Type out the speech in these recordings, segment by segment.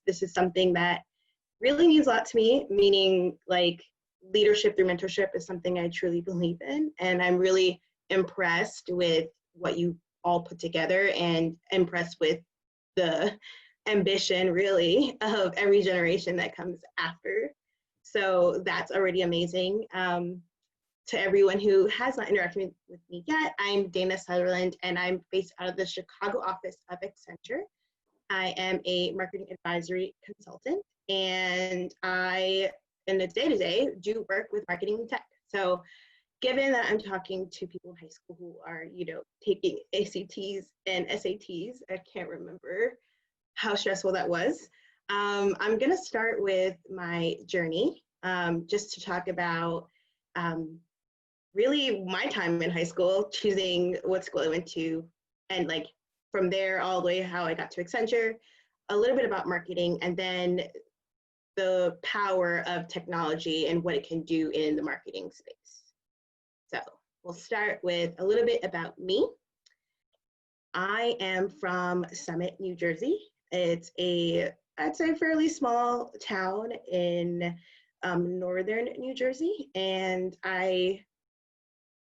this is something that really means a lot to me, meaning like leadership through mentorship is something I truly believe in. And I'm really impressed with what you all put together and impressed with the ambition really of every generation that comes after. So that's already amazing. To everyone who has not interacted with me yet, I'm Dana Sutherland, and I'm based out of the Chicago office of Accenture. I am a marketing advisory consultant, and I, in the day-to-day, do work with marketing and tech. So given that I'm talking to people in high school who are, taking ACTs and SATs, I can't remember how stressful that was. I'm gonna start with my journey, just to talk about really my time in high school, choosing what school I went to, and like from there all the way how I got to Accenture, a little bit about marketing, and then the power of technology and what it can do in the marketing space. So we'll start with a little bit about me. I am from Summit, New Jersey. It's I'd say, fairly small town in northern New Jersey, and I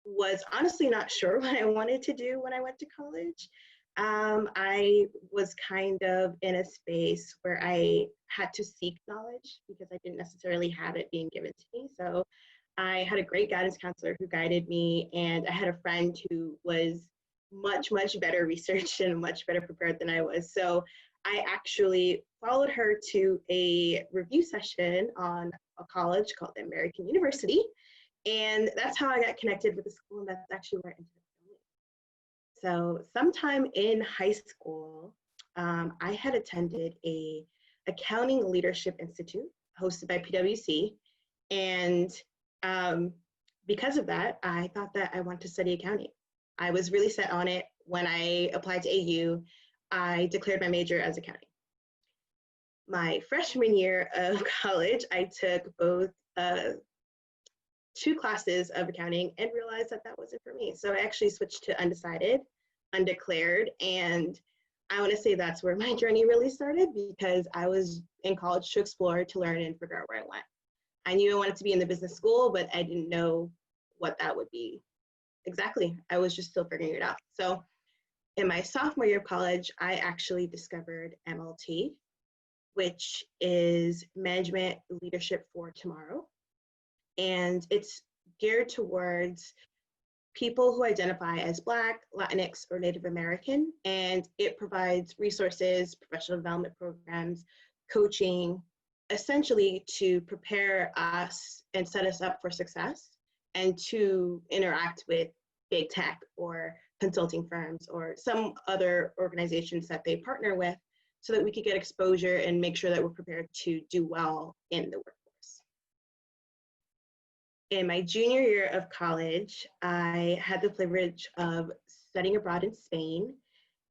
was honestly not sure what I wanted to do when I went to college. I was kind of in a space where I had to seek knowledge because I didn't necessarily have it being given to me. So I had a great guidance counselor who guided me, and I had a friend who was much, much better researched and much better prepared than I was. So I actually followed her to a review session on a college called American University. And that's how I got connected with the school, and that's actually where I ended up going. So sometime in high school, I had attended a accounting leadership institute hosted by PwC. And because of that, I thought that I wanted to study accounting. I was really set on it. When I applied to AU, I declared my major as accounting. My freshman year of college, I took both 2 classes of accounting and realized that that wasn't for me. So I actually switched to undecided, undeclared, and I want to say that's where my journey really started, because I was in college to explore, to learn, and figure out where I went. I knew I wanted to be in the business school, but I didn't know what that would be exactly. I was just still figuring it out. So in my sophomore year of college, I actually discovered MLT, which is Management Leadership for Tomorrow. And it's geared towards people who identify as Black, Latinx, or Native American. And it provides resources, professional development programs, coaching, essentially to prepare us and set us up for success and to interact with big tech or consulting firms or some other organizations that they partner with, so that we could get exposure and make sure that we're prepared to do well in the workforce. In my junior year of college, I had the privilege of studying abroad in Spain,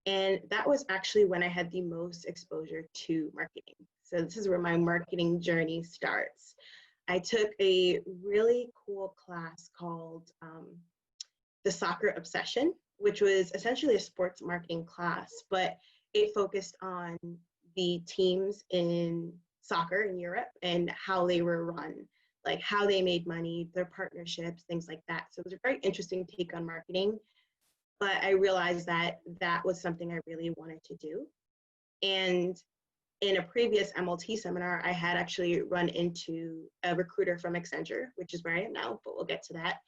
and that was actually when I had the most exposure to marketing. So this is where my marketing journey starts. I took a really cool class called the Soccer Obsession, which was essentially a sports marketing class, but it focused on the teams in soccer in Europe and how they were run, like how they made money, their partnerships, things like that. So it was a very interesting take on marketing, but I realized that that was something I really wanted to do. And in a previous MLT seminar, I had actually run into a recruiter from Accenture, which is where I am now, but we'll get to that.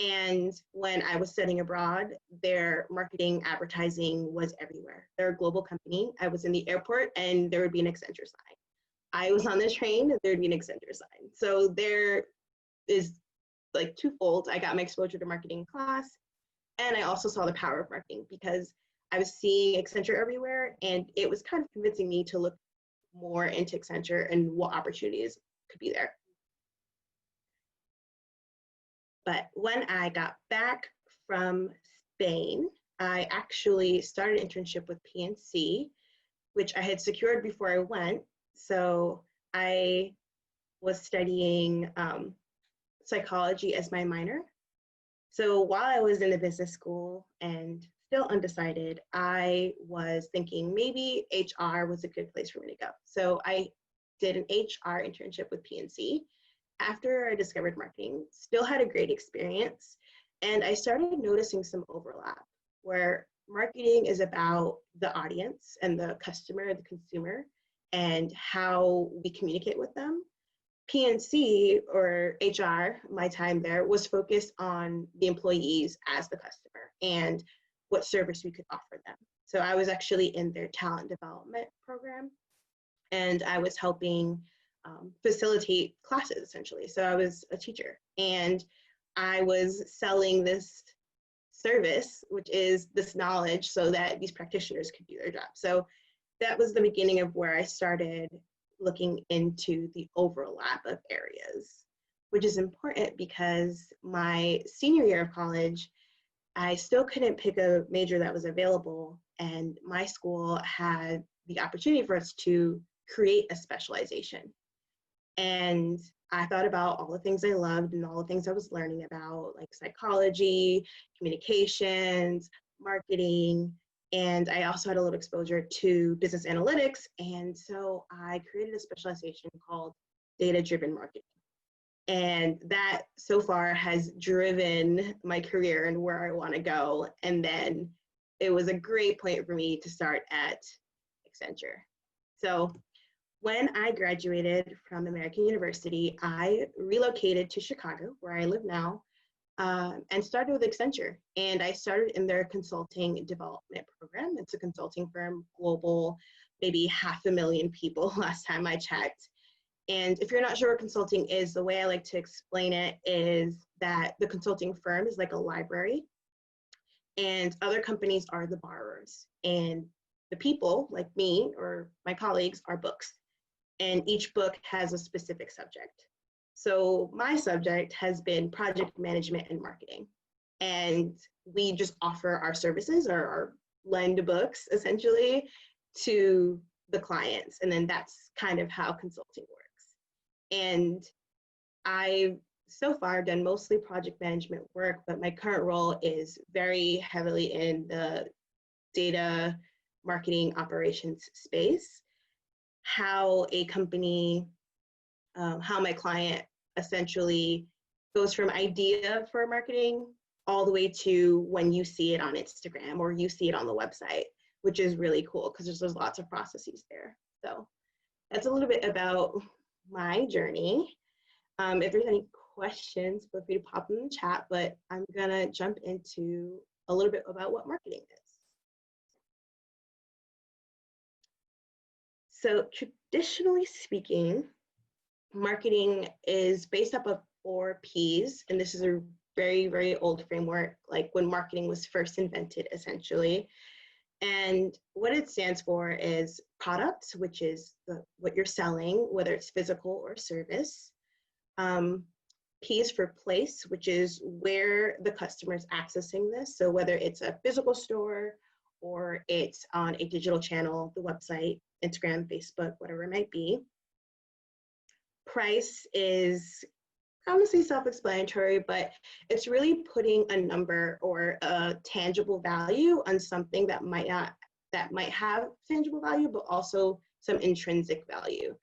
And when I was studying abroad, their marketing advertising was everywhere. They're a global company. I was in the airport and there would be an Accenture sign. I was on the train, there'd be an Accenture sign. So there is like twofold. I got my exposure to marketing in class, and I also saw the power of marketing because I was seeing Accenture everywhere, and it was kind of convincing me to look more into Accenture and what opportunities could be there. But when I got back from Spain, I actually started an internship with PNC, which I had secured before I went. So I was studying psychology as my minor. So while I was in the business school and still undecided, I was thinking maybe HR was a good place for me to go. So I did an HR internship with PNC. After I discovered marketing, still had a great experience, and I started noticing some overlap where marketing is about the audience and the customer, the consumer, and how we communicate with them. PNC or HR, my time there, was focused on the employees as the customer and what service we could offer them. So I was actually in their talent development program, and I was helping facilitate classes essentially. So I was a teacher, and I was selling this service, which is this knowledge so that these practitioners could do their job. So that was the beginning of where I started looking into the overlap of areas, which is important because my senior year of college, I still couldn't pick a major that was available, and my school had the opportunity for us to create a specialization. And I thought about all the things I loved and all the things I was learning about, like psychology, communications, marketing, and I also had a little exposure to business analytics. And so I created a specialization called data-driven marketing. And that so far has driven my career and where I want to go. And then it was a great point for me to start at Accenture. So when I graduated from American University, I relocated to Chicago, where I live now, and started with Accenture. And I started in their consulting development program. It's a consulting firm, global, maybe 500,000 people last time I checked. And if you're not sure what consulting is, the way I like to explain it is that the consulting firm is like a library, and other companies are the borrowers. And the people, like me or my colleagues, are books. And each book has a specific subject. So my subject has been project management and marketing. And we just offer our services or our lend books essentially to the clients. And then that's kind of how consulting works. And I've so far done mostly project management work, but my current role is very heavily in the data marketing operations space. How a company, how my client essentially goes from idea for marketing all the way to when you see it on Instagram or you see it on the website, which is really cool because there's lots of processes there. So that's a little bit about my journey. If there's any questions, feel free to pop them in the chat, but I'm gonna jump into a little bit about what marketing is. So traditionally speaking, marketing is based up of 4 Ps, and this is a very, very old framework, like when marketing was first invented, essentially. And what it stands for is product, which is what you're selling, whether it's physical or service. P is for place, which is where the customer is accessing this. So whether it's a physical store or it's on a digital channel, the website, Instagram, Facebook, whatever it might be. Price is, I want to say self-explanatory, but it's really putting a number or a tangible value on something that might have tangible value, but also some intrinsic value.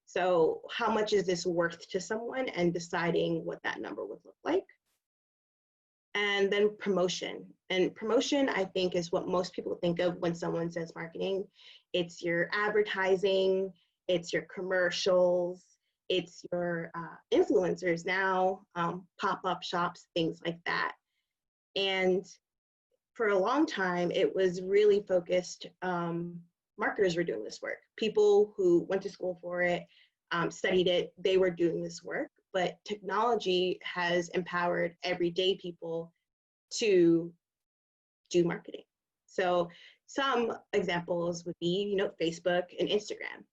So how much is this worth to someone, and deciding what that number would look like. And then promotion. And promotion, I think, is what most people think of when someone says marketing. It's your advertising, it's your commercials, it's your influencers now, pop-up shops, things like that. And for a long time, it was really focused, marketers were doing this work. People who went to school for it, studied it, they were doing this work. But technology has empowered everyday people to do marketing. So some examples would be, Facebook and Instagram.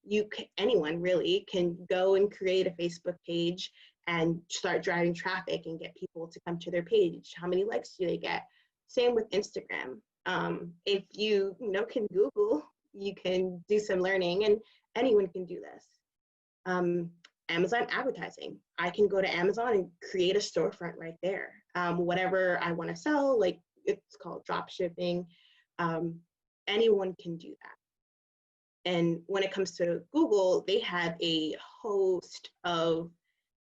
Anyone really can go and create a Facebook page and start driving traffic and get people to come to their page. How many likes do they get? Same with Instagram. If you can Google, you can do some learning, and anyone can do this. Amazon advertising. I can go to Amazon and create a storefront right there. Whatever I want to sell, like it's called drop shipping. anyone can do that. And when it comes to Google, they have a host of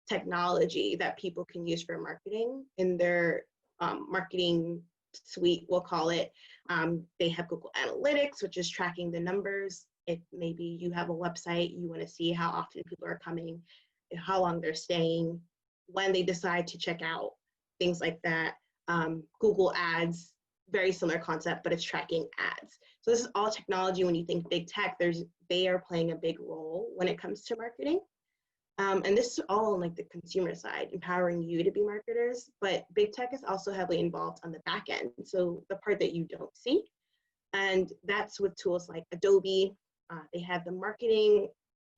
technology that people can use for marketing in their marketing suite, we'll call it. They have Google Analytics, which is tracking the numbers. If maybe you have a website, you want to see how often people are coming, how long they're staying, when they decide to check out, things like that. Google Ads, very similar concept, but it's tracking ads. So this is all technology. When you think big tech, they are playing a big role when it comes to marketing. And this is all on like the consumer side, empowering you to be marketers, but big tech is also heavily involved on the back end. So the part that you don't see, and that's with tools like Adobe. They have the marketing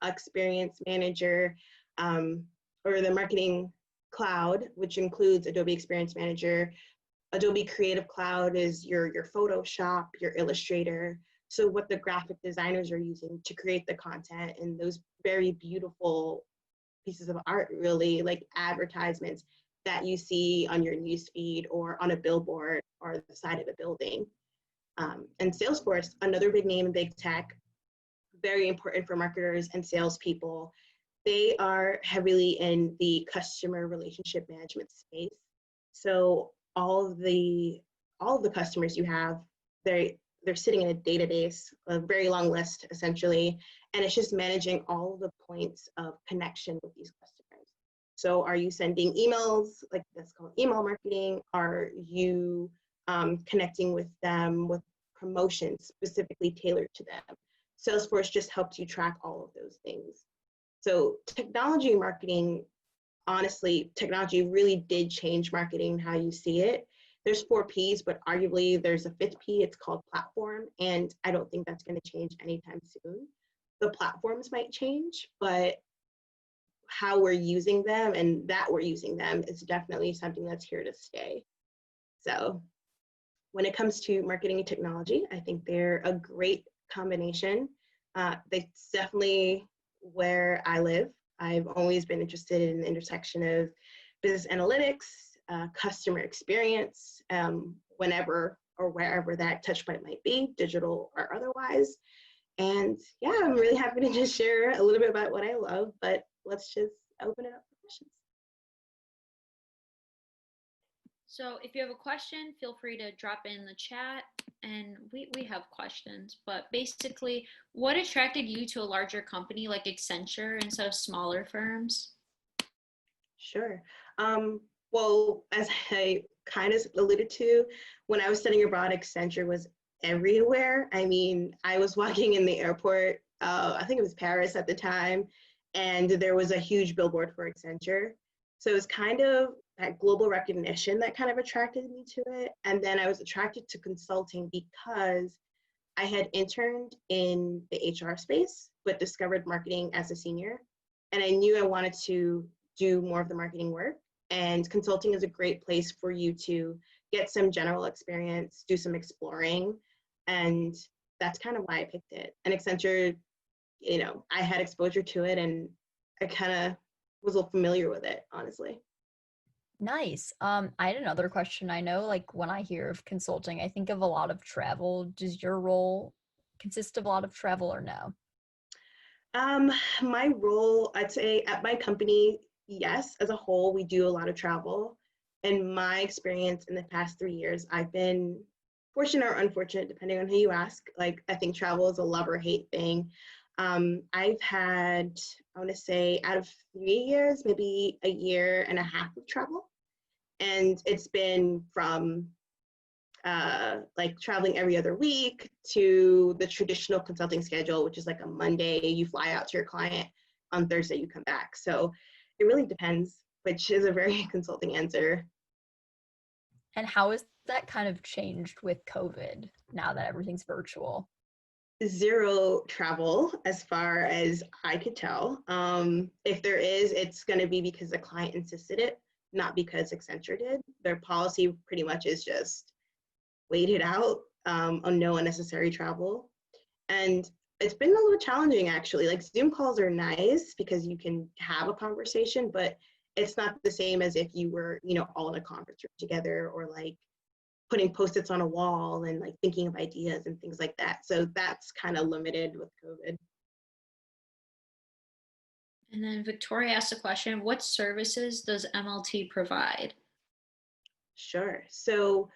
experience manager, or the marketing cloud, which includes Adobe Experience Manager. Adobe Creative Cloud is your Photoshop, your Illustrator. So what the graphic designers are using to create the content and those very beautiful pieces of art, really, like advertisements that you see on your newsfeed or on a billboard or the side of a building. And Salesforce, another big name in big tech, very important for marketers and salespeople. They are heavily in the customer relationship management space. So all of the customers you have, they're sitting in a database, a very long list essentially, and it's just managing all the points of connection with these customers. So are you sending emails, like that's called email marketing? Are you connecting with them with promotions specifically tailored to them? Salesforce just helps you track all of those things. So technology marketing, honestly, technology really did change marketing, how you see it. There's 4 Ps, but arguably there's a 5th P, it's called platform, and I don't think that's going to change anytime soon. The platforms might change, but how we're using them and that we're using them is definitely something that's here to stay. So when it comes to marketing and technology, I think they're a great combination. It's definitely where I live. I've always been interested in the intersection of business analytics, customer experience, whenever or wherever that touch point might be, digital or otherwise. And yeah, I'm really happy to just share a little bit about what I love, but let's just open it up for questions. So if you have a question, feel free to drop it in the chat, and we have questions. But basically, what attracted you to a larger company like Accenture instead of smaller firms? Sure. Well, as I kind of alluded to, when I was studying abroad, Accenture was everywhere. I mean, I was walking in the airport, I think it was Paris at the time, and there was a huge billboard for Accenture. So it was kind of that global recognition that kind of attracted me to it. And then I was attracted to consulting because I had interned in the HR space, but discovered marketing as a senior. And I knew I wanted to do more of the marketing work. And consulting is a great place for you to get some general experience, do some exploring. And that's kind of why I picked it. And Accenture, you know, I had exposure to it and I kind of was a little familiar with it, honestly. Nice. I had another question. I know, like, when I hear of consulting, I think of a lot of travel. Does your role consist of a lot of travel or no? My role, I'd say at my company, yes, as a whole, we do a lot of travel. In my experience in the past 3 years, I've been fortunate or unfortunate, depending on who you ask. Like, I think travel is a love or hate thing. I've had, I want to say, out of 3 years, maybe a year and a half of travel. And it's been from like traveling every other week to the traditional consulting schedule, which is like a Monday, you fly out to your client, on Thursday you come back. So it really depends, which is a very consulting answer. And how has that kind of changed with COVID now that everything's virtual? Zero travel as far as I could tell. If there is, it's going to be because the client insisted it, not because Accenture did. Their policy pretty much is just wait it out on no unnecessary travel. And it's been a little challenging, actually. Like, Zoom calls are nice because you can have a conversation, but it's not the same as if you were, you know, all in a conference room together or like putting Post-its on a wall and like thinking of ideas and things like that. So that's kind of limited with COVID. And then Victoria asked a question, what services does MLT provide? Sure. So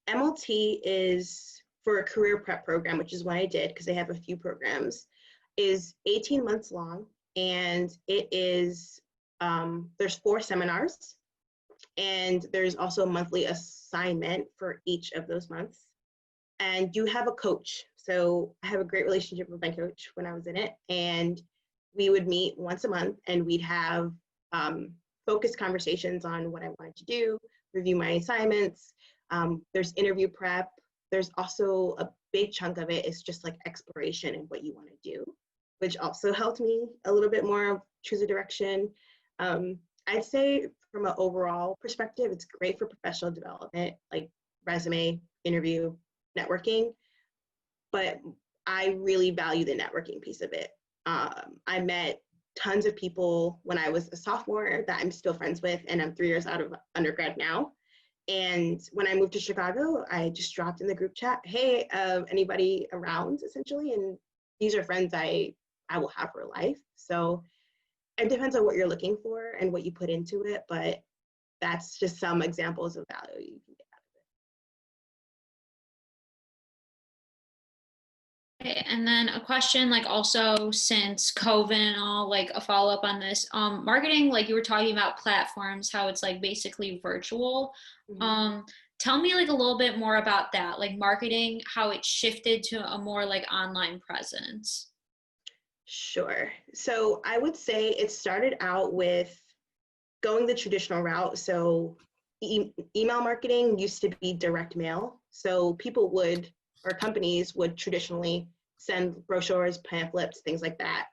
MLT is for a career prep program, which is what I did because they have a few programs, is 18 months long. And it is, there's 4 seminars, and there's also a monthly assignment for each of those months. And you have a coach. So I have a great relationship with my coach when I was in it. And we would meet once a month and we'd have focused conversations on what I wanted to do, review my assignments. There's interview prep. There's also a big chunk of it is just like exploration and what you want to do, which also helped me a little bit more choose a direction. I'd say from an overall perspective, it's great for professional development, like resume, interview, networking, but I really value the networking piece of it. I met tons of people when I was a sophomore that I'm still friends with, and I'm 3 years out of undergrad now. And when I moved to Chicago, I just dropped in the group chat, hey, anybody around, essentially, and these are friends I will have for life. So it depends on what you're looking for and what you put into it, but that's just some examples of value you can get out of it. Okay, and then a question, like also since COVID and all, like a follow-up on this, marketing, like you were talking about platforms, how it's like basically virtual. Mm-hmm. Tell me like a little bit more about that, like marketing, how it shifted to a more like online presence. Sure. So I would say it started out with going the traditional route. So email marketing used to be direct mail. So people would, or companies would traditionally send brochures, pamphlets, things like that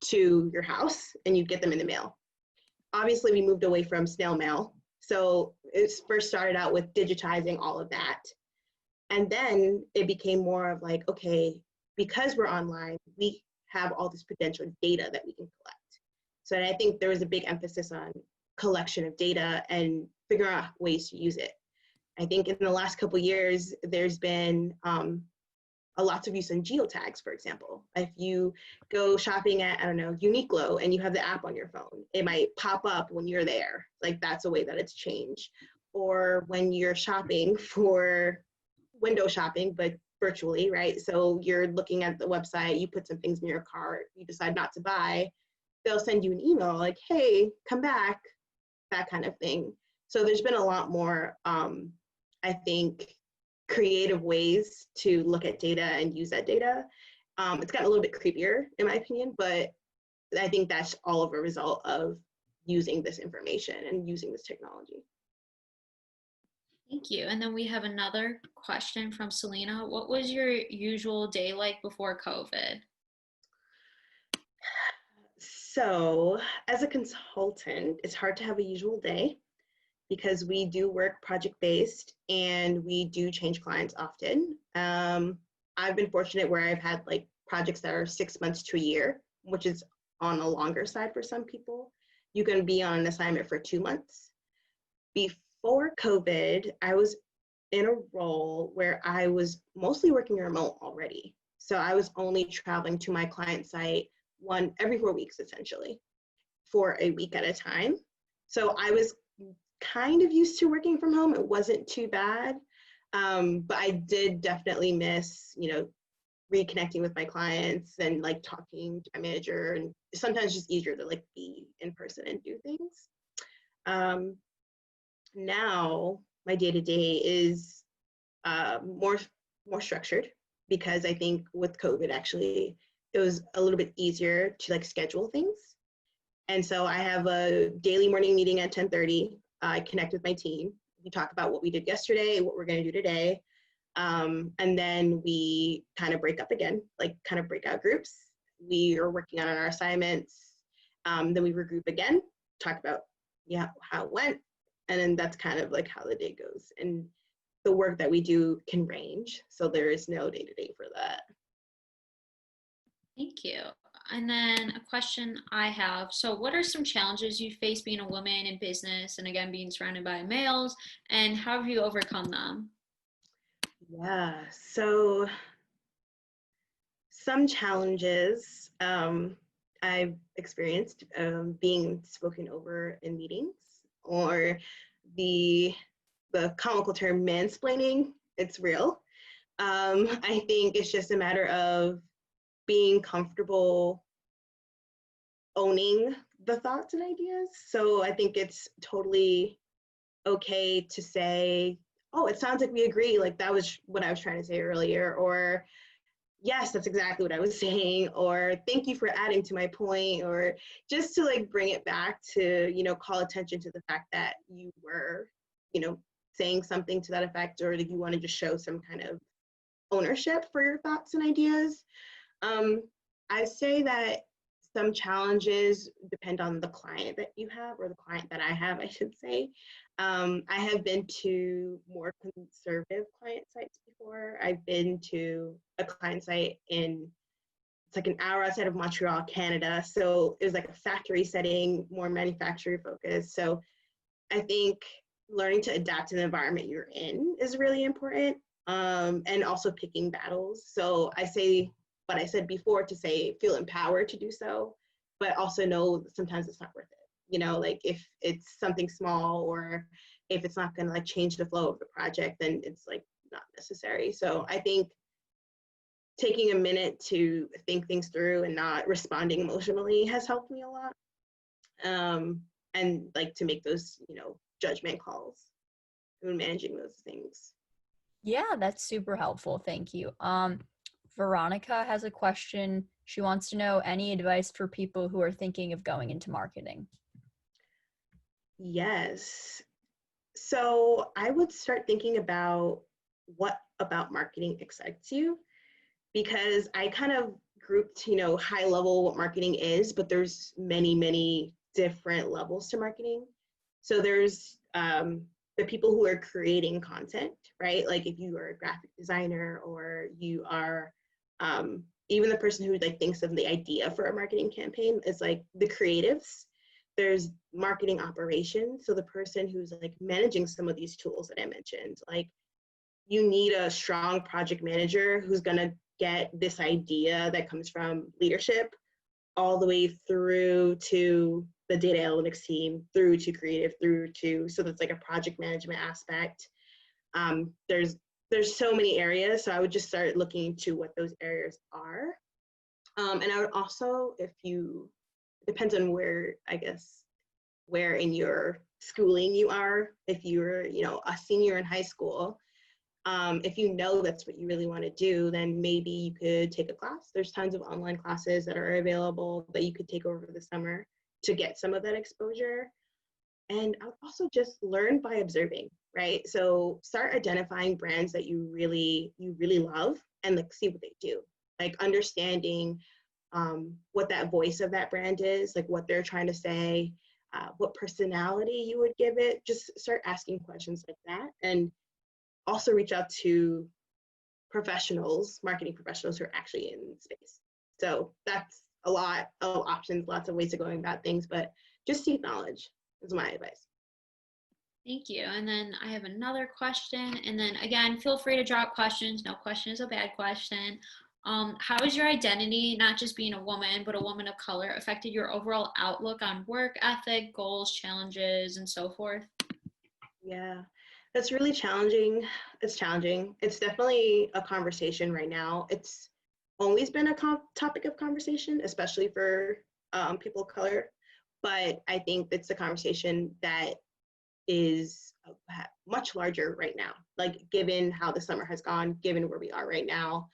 to your house, and you'd get them in the mail. Obviously, we moved away from snail mail. So it first started out with digitizing all of that. And then it became more of like, okay, because we're online, we have all this potential data that we can collect. So I think there was a big emphasis on collection of data and figuring out ways to use it. I think in the last couple of years, there's been a lots of use in geotags, for example. If you go shopping at, I don't know, Uniqlo and you have the app on your phone, it might pop up when you're there. Like that's a way that it's changed. Or when you're shopping for window shopping, but virtually, right? So you're looking at the website, you put some things in your cart, you decide not to buy, they'll send you an email like, hey, come back, that kind of thing. So there's been a lot more, I think, creative ways to look at data and use that data. It's gotten a little bit creepier, in my opinion, but I think that's all of a result of using this information and using this technology. Thank you. And then we have another question from Selena. What was your usual day like before COVID? So as a consultant, it's hard to have a usual day because we do work project-based and we do change clients often. I've been fortunate where I've had like projects that are 6 months to a year, which is on the longer side for some people. You can be on an assignment for 2 months. Before COVID, I was in a role where I was mostly working remote already. So I was only traveling to my client site every 4 weeks, essentially, for a week at a time. So I was kind of used to working from home. It wasn't too bad. But I did definitely miss, reconnecting with my clients and like talking to my manager, and sometimes just easier to like be in person and do things. Now my day-to-day is more structured because I think with COVID actually it was a little bit easier to like schedule things. And so I have a daily morning meeting at 10:30. I connect with my team. We talk about what we did yesterday, what we're going to do today. And then we kind of break up again, like kind of breakout groups. We are working on our assignments. Then we regroup again, talk about how it went. And then that's kind of like how the day goes. And the work that we do can range. So there is no day-to-day for that. Thank you. And then a question I have. So what are some challenges you face being a woman in business and again, being surrounded by males, and how have you overcome them? Yeah, so some challenges I've experienced being spoken over in meetings, or the comical term mansplaining. It's real. I think it's just a matter of being comfortable owning the thoughts and ideas. So I think it's totally okay to say, oh, it sounds like we agree. Like that was what I was trying to say earlier. Or, yes, that's exactly what I was saying. Or, thank you for adding to my point. Or just to like bring it back to, call attention to the fact that you were, saying something to that effect, or that you want to just show some kind of ownership for your thoughts and ideas. Um, I say that some challenges depend on the client that you have, or the client that I have, I should say. I have been to more conservative client sites before. I've been to a client site it's like an hour outside of Montreal, Canada. So it was like a factory setting, more manufacturing focused. So I think learning to adapt to the environment you're in is really important, and also picking battles. So I say what I said before, to say feel empowered to do so, but also know that sometimes it's not worth it. Like if it's something small, or if it's not going to like change the flow of the project, then it's like not necessary. So I think taking a minute to think things through and not responding emotionally has helped me a lot. And like to make those, judgment calls when managing those things. Yeah, that's super helpful. Thank you. Veronica has a question. She wants to know any advice for people who are thinking of going into marketing. Yes. So I would start thinking about what about marketing excites you, because I kind of grouped, high level what marketing is, but there's many, many different levels to marketing. So there's the people who are creating content, right? Like if you are a graphic designer, or you are even the person who like thinks of the idea for a marketing campaign, is like the creatives. There's marketing operations, so the person who's like managing some of these tools that I mentioned. Like you need a strong project manager who's going to get this idea that comes from leadership all the way through to the data analytics team, through to creative, through to, so that's like a project management aspect. There's so many areas, so I would just start looking into what those areas are. And I would also, depends on where, I guess, where in your schooling you are. If you're, a senior in high school, if you know that's what you really want to do, then maybe you could take a class. There's tons of online classes that are available that you could take over the summer to get some of that exposure. And I would also just learn by observing, right? So start identifying brands that you really love, and like see what they do. Like understanding what that voice of that brand is, like what they're trying to say, what personality you would give it. Just start asking questions like that, and also reach out to professionals, marketing professionals who are actually in space. So that's a lot of options, lots of ways of going about things, but just seek knowledge is my advice. Thank you. And then I have another question. And then again, feel free to drop questions. No question is a bad question. How has your identity, not just being a woman, but a woman of color, affected your overall outlook on work ethic, goals, challenges, and so forth? Yeah, that's really challenging. It's challenging. It's definitely a conversation right now. It's always been a topic of conversation, especially for people of color. But I think it's a conversation that is much larger right now, like given how the summer has gone, given where we are right now.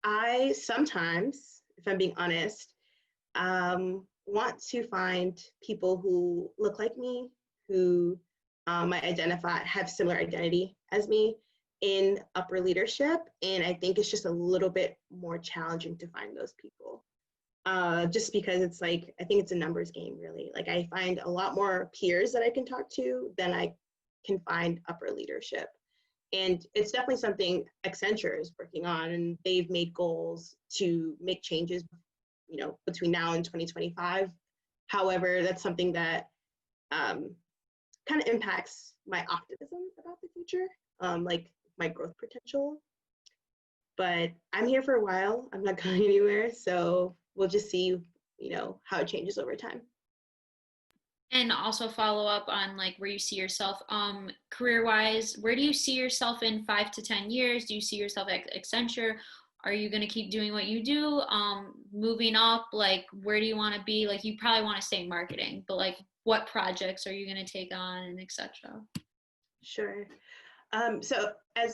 I sometimes, if I'm being honest, want to find people who look like me, who might have similar identity as me in upper leadership. And I think it's just a little bit more challenging to find those people. Just because it's like, I think it's a numbers game, really. Like I find a lot more peers that I can talk to than I can find upper leadership. And it's definitely something Accenture is working on, and they've made goals to make changes, between now and 2025. However, that's something that kind of impacts my optimism about the future, like my growth potential. But I'm here for a while. I'm not going anywhere. So we'll just see, how it changes over time. And also follow up on like where you see yourself career wise. Where do you see yourself in 5 to 10 years? Do you see yourself at Accenture? Are you going to keep doing what you do? Moving up, like where do you want to be? Like you probably want to stay in marketing, but like what projects are you going to take on and etc. Sure. So at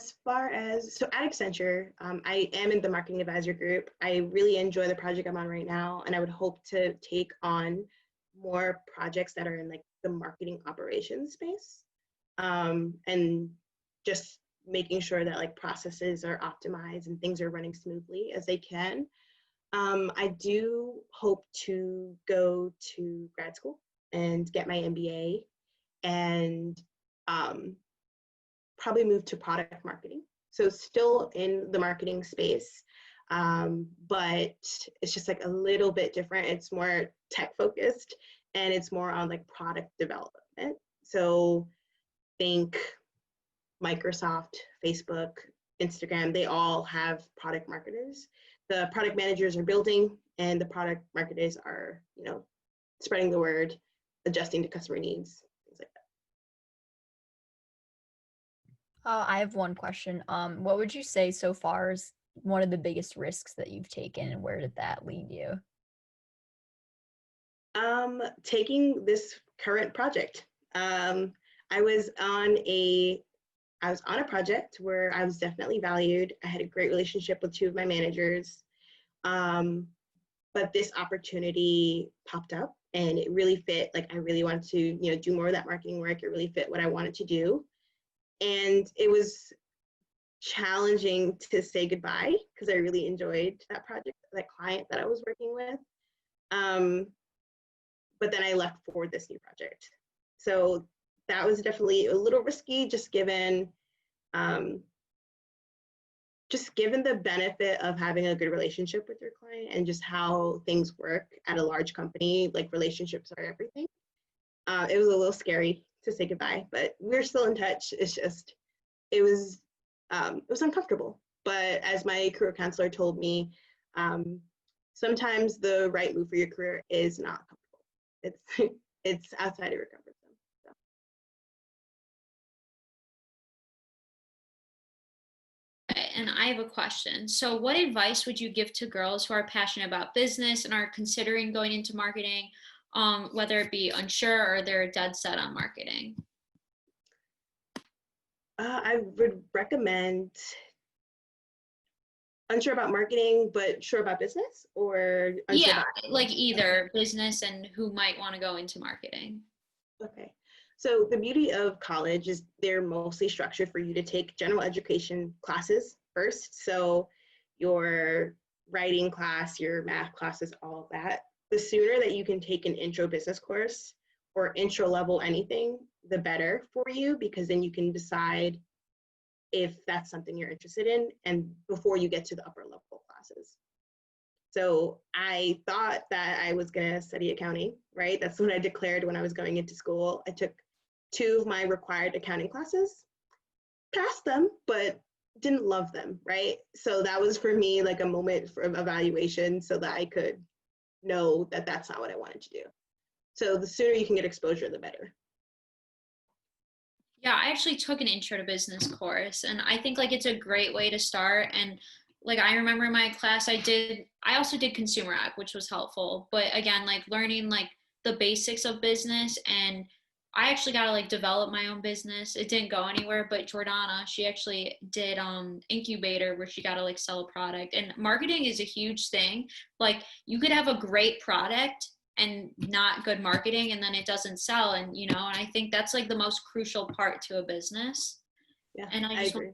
Accenture, I am in the marketing advisor group. I really enjoy the project I'm on right now, and I would hope to take on more projects that are in like the marketing operations space, and just making sure that like processes are optimized and things are running smoothly as they can. I do hope to go to grad school and get my MBA and probably move to product marketing. So still in the marketing space, but it's just like a little bit different. It's more tech focused and it's more on like product development. So think Microsoft, Facebook, Instagram, they all have product marketers. The product managers are building and the product marketers are, spreading the word, adjusting to customer needs, things like that. I have one question. What would you say so far is one of the biggest risks that you've taken, and where did that lead you? Taking this current project. I was on a project where I was definitely valued. I had a great relationship with 2 of my managers. But this opportunity popped up and it really fit. Like I really wanted to, do more of that marketing work. It really fit what I wanted to do. And it was challenging to say goodbye because I really enjoyed that project, that client that I was working with. But then I left for this new project. So that was definitely a little risky, just given the benefit of having a good relationship with your client and just how things work at a large company, like relationships are everything. It was a little scary to say goodbye, but we're still in touch. It's just, it was uncomfortable. But as my career counselor told me, sometimes the right move for your career is not comfortable. It's outside of your comfort zone. So. And I have a question. So what advice would you give to girls who are passionate about business and are considering going into marketing, whether it be unsure or they're dead set on marketing? I would recommend unsure about marketing, but sure about business, or unsure Yeah, about like either business and who might want to go into marketing. Okay. So the beauty of college is they're mostly structured for you to take general education classes first. So your writing class, your math classes, all of that. The sooner that you can take an intro business course or intro level anything, the better for you, because then you can decide if that's something you're interested in and before you get to the upper level classes. So I thought that I was going to study accounting, right? That's what I declared when I was going into school. I took 2 of my required accounting classes, passed them, but didn't love them, right? So that was for me like a moment of evaluation so that I could know that that's not what I wanted to do. So the sooner you can get exposure, the better. Yeah, I actually took an intro to business course and I think like it's a great way to start. And like I remember in my class I also did consumer ec, which was helpful. But again, like learning like the basics of business, and I actually got to like develop my own business. It didn't go anywhere, but Jordana, she actually did incubator where she got to like sell a product. And marketing is a huge thing. Like you could have a great product and not good marketing and then it doesn't sell, and and I think that's like the most crucial part to a business. Yeah, And I I just agree.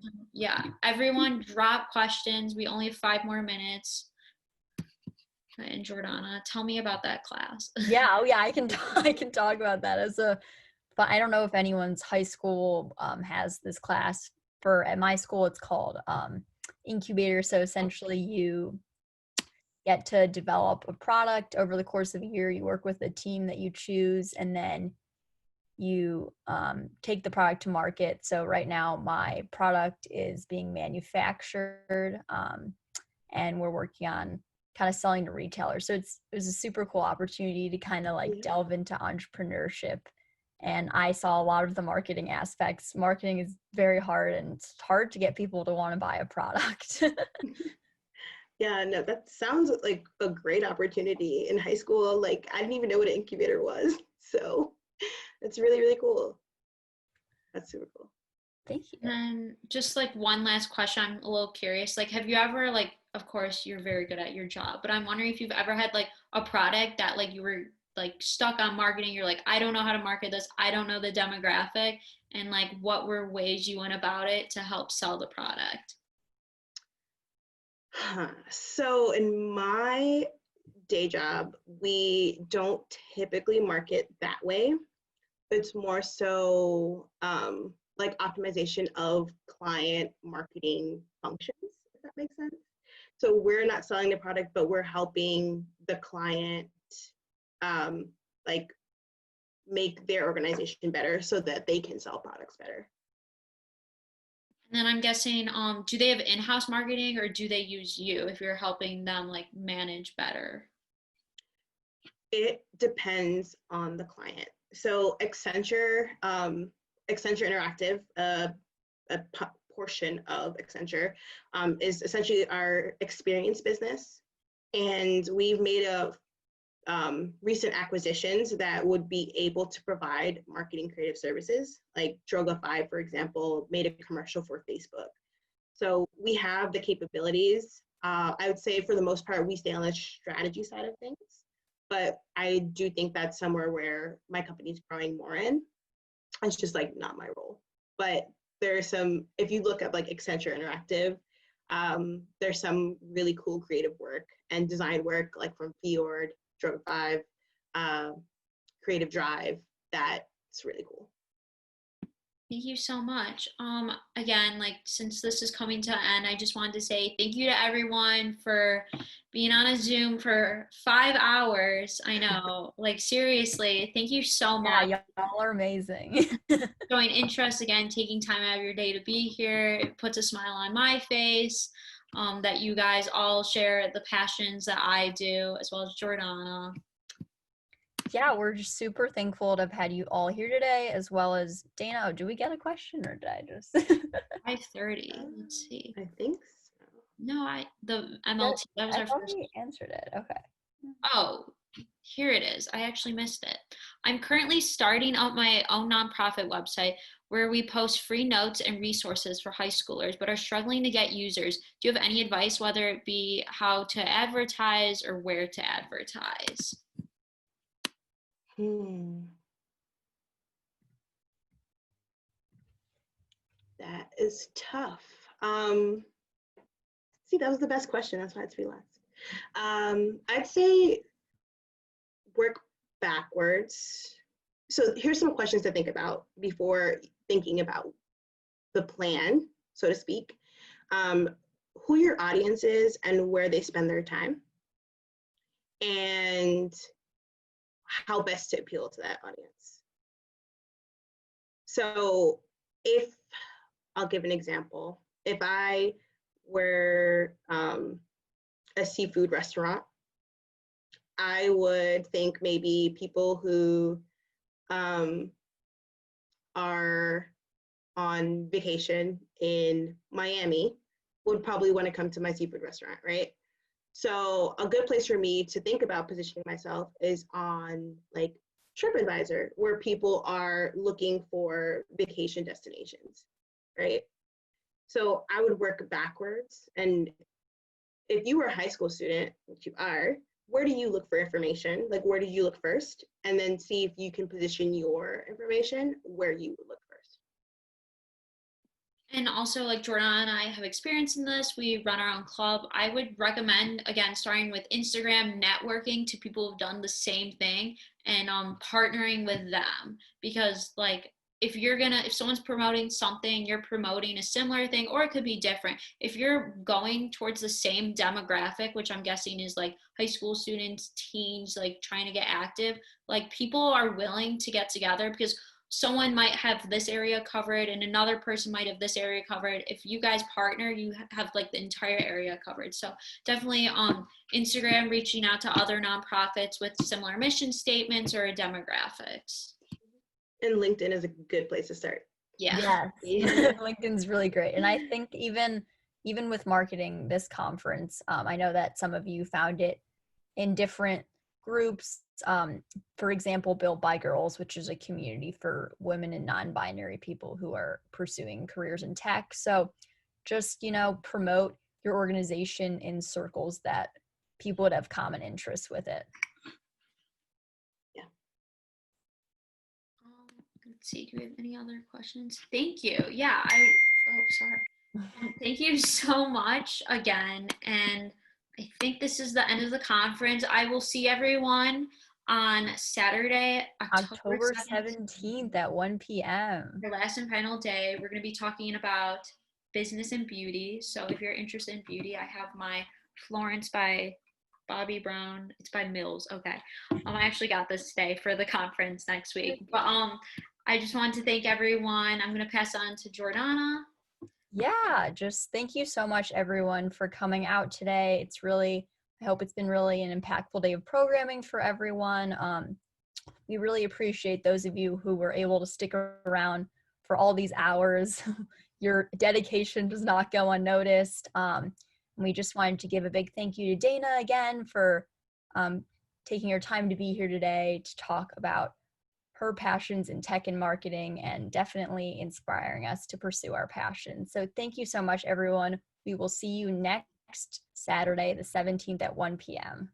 everyone drop questions. We only have 5 more minutes. And Jordana, tell me about that class. Yeah, I can I can talk about that but I don't know if anyone's high school has this class. At my school it's called incubator. So essentially you get to develop a product over the course of a year. You work with a team that you choose, and then you take the product to market. So right now my product is being manufactured, and we're working on kind of selling to retailers. So it was a super cool opportunity to kind of like delve into entrepreneurship. And I saw a lot of the marketing aspects. Marketing is very hard, and it's hard to get people to want to buy a product. Yeah, no, that sounds like a great opportunity in high school. Like, I didn't even know what an incubator was. So it's really, really cool. That's super cool. Thank you. And just like one last question, I'm a little curious. Like, have you ever, like, of course you're very good at your job, but I'm wondering if you've ever had like a product that like you were like stuck on marketing. You're like, I don't know how to market this. I don't know the demographic. And like, what were ways you went about it to help sell the product? So in my day job, we don't typically market that way. It's more so like optimization of client marketing functions, if that makes sense. So we're not selling the product, but we're helping the client like make their organization better so that they can sell products better. And then I'm guessing, do they have in-house marketing or do they use you if you're helping them like manage better? It depends on the client. So Accenture Interactive, a portion of Accenture, is essentially our experience business. And we've made a recent acquisitions that would be able to provide marketing creative services. Like Drogify, for example, made a commercial for Facebook. So we have the capabilities. I would say for the most part, we stay on the strategy side of things, but I do think that's somewhere where my company's growing more in. It's just like not my role. But there's some, if you look at like Accenture Interactive, there's some really cool creative work and design work like from Fjord, Drogify, Creative Drive, that's really cool. Thank you so much. Again, like since this is coming to an end, I just wanted to say thank you to everyone for being on a Zoom for 5 hours. I know, like seriously, thank you so much. Yeah, y'all are amazing. Showing interest again, taking time out of your day to be here. It puts a smile on my face. That you guys all share the passions that I do, as well as Jordana. Yeah, we're just super thankful to have had you all here today, as well as Dana. Oh, do we get a question or did I just 5:30. Let's see. I think so. No, the MLT. That was I our thought first. we answered it. Okay. Oh, here it is. I actually missed it. I'm currently starting up my own nonprofit website where we post free notes and resources for high schoolers, but are struggling to get users. Do you have any advice, whether it be how to advertise or where to advertise? That is tough. See, that was the best question. That's why it's last. I'd say work backwards. So here's some questions to think about before thinking about the plan, so to speak. Who your audience is and where they spend their time, and how best to appeal to that audience. So if, I'll give an example. If I were a seafood restaurant, I would think maybe people who are on vacation in Miami would probably want to come to my seafood restaurant, right? So a good place for me to think about positioning myself is on like TripAdvisor, where people are looking for vacation destinations, right? So I would work backwards. And if you were a high school student, which you are, where do you look for information? Like, where did you look first? And then see if you can position your information where you would look first. And also, like Jordana and I have experience in this. We run our own club. I would recommend, again, starting with Instagram, networking to people who've done the same thing and partnering with them. Because, like, if someone's promoting something, you're promoting a similar thing, or it could be different. If you're going towards the same demographic, which I'm guessing is like high school students, teens, like trying to get active, like people are willing to get together because someone might have this area covered and another person might have this area covered. If you guys partner, you have like the entire area covered. So definitely on Instagram, reaching out to other nonprofits with similar mission statements or demographics. And LinkedIn is a good place to start. Yeah. Yes. LinkedIn's really great. And I think even with marketing this conference, I know that some of you found it in different groups. For example, Built by Girls, which is a community for women and non-binary people who are pursuing careers in tech. So just, promote your organization in circles that people would have common interests with it. Yeah. Let's see, do we have any other questions? Thank you. Yeah, sorry. Thank you so much again. And I think this is the end of the conference. I will see everyone on Saturday, October 17th at 1 p.m. Our last and final day. We're going to be talking about business and beauty. So if you're interested in beauty, I have my Florence by Bobbi Brown. It's by Mills. Okay. I actually got this today for the conference next week. But I just wanted to thank everyone. I'm going to pass on to Jordana. Yeah, just thank you so much, everyone, for coming out today. I hope it's been really an impactful day of programming for everyone. We really appreciate those of you who were able to stick around for all these hours. Your dedication does not go unnoticed. We just wanted to give a big thank you to Dana again for taking your time to be here today to talk about her passions in tech and marketing, and definitely inspiring us to pursue our passion. So thank you so much, everyone. We will see you next Saturday, the 17th at 1 p.m.